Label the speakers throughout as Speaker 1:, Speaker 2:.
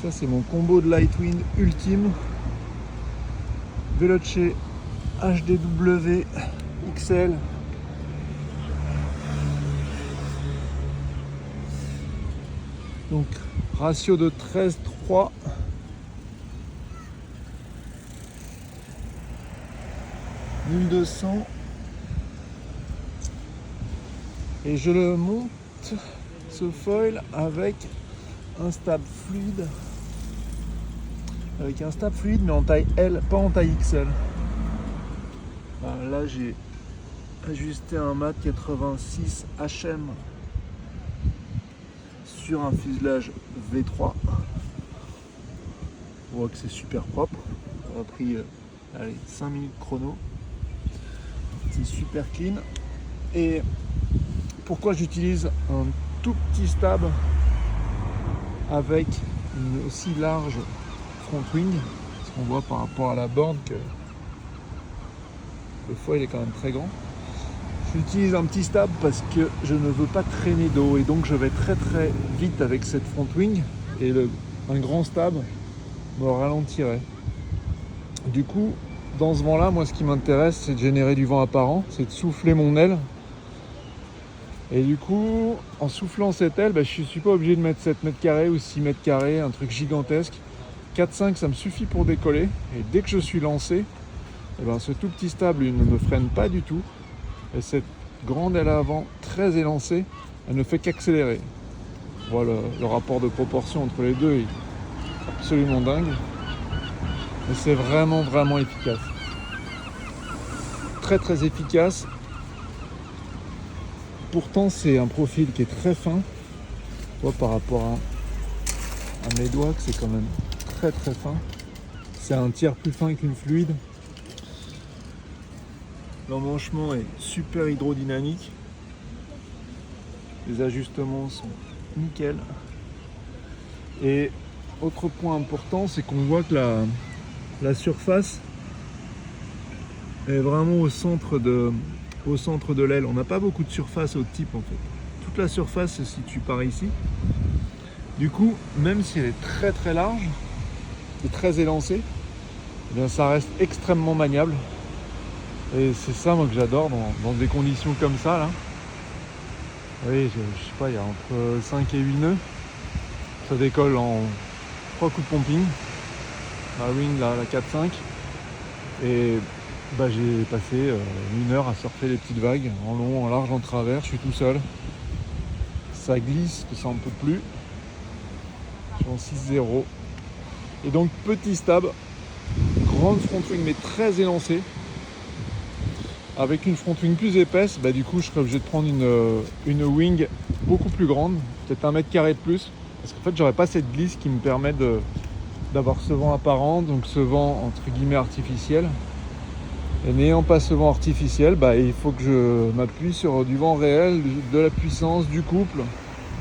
Speaker 1: Ça c'est mon combo de Lightwind ultime. Veloce HDW XL. Donc ratio de 13-3. « 1200 » et je le monte ce foil avec un stab fluide mais en taille L, pas en taille XL. Là j'ai ajusté un mat 86 HM sur un fuselage V3. On voit que c'est super propre. Ça a pris 5 minutes chrono. C'est super clean. Et pourquoi j'utilise un tout petit stab avec une aussi large front wing? Parce qu'on voit par rapport à la borne que le foil est quand même très grand. J'utilise un petit stab parce que je ne veux pas traîner d'eau et donc je vais très très vite avec cette front wing et un grand stab me ralentirait. Du coup, dans ce vent là, moi ce qui m'intéresse c'est de générer du vent apparent, c'est de souffler mon aile. Et du coup, en soufflant cette aile, je ne suis pas obligé de mettre 7 mètres carrés ou 6 mètres carrés, un truc gigantesque. 4-5 ça me suffit pour décoller. Et dès que je suis lancé, ce tout petit stab lui, ne me freine pas du tout. Et cette grande aile avant, très élancée, elle ne fait qu'accélérer. Voilà, le rapport de proportion entre les deux est absolument dingue. Mais c'est vraiment vraiment efficace. Très très efficace. Pourtant c'est un profil qui est très fin. On voit par rapport à mes doigts que c'est quand même très très fin. C'est un tiers plus fin qu'une fluide. L'emmanchement est super hydrodynamique. Les ajustements sont nickel. Et autre point important, c'est qu'on voit que la surface est vraiment au centre de l'aile. On n'a pas beaucoup de surface au type en fait. Toute la surface se situe par ici. Du coup, même si elle est très très large et très élancée, ça reste extrêmement maniable. Et c'est ça moi que j'adore dans des conditions comme ça là. Oui, je sais pas, il y a entre 5 et 8 nœuds. Ça décolle en 3 coups de pumping. La wing, la 4-5. Et j'ai passé 1 heure à surfer les petites vagues, en long, en large, en travers. Je suis tout seul. Ça glisse, que ça en peut plus. Je suis en 6-0. Et donc petit stab, grande front wing mais très élancée. Avec une front wing plus épaisse, du coup je serais obligé de prendre une wing beaucoup plus grande, peut-être 1 mètre carré de plus. Parce qu'en fait j'aurais pas cette glisse qui me permet d'avoir ce vent apparent, donc ce vent entre guillemets artificiel. Et n'ayant pas ce vent artificiel, il faut que je m'appuie sur du vent réel, de la puissance, du couple,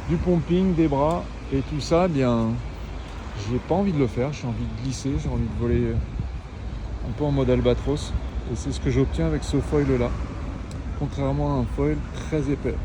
Speaker 1: du pumping, des bras. Et tout ça, j'ai pas envie de le faire, j'ai envie de glisser, j'ai envie de voler un peu en mode albatros. Et c'est ce que j'obtiens avec ce foil là, contrairement à un foil très épais.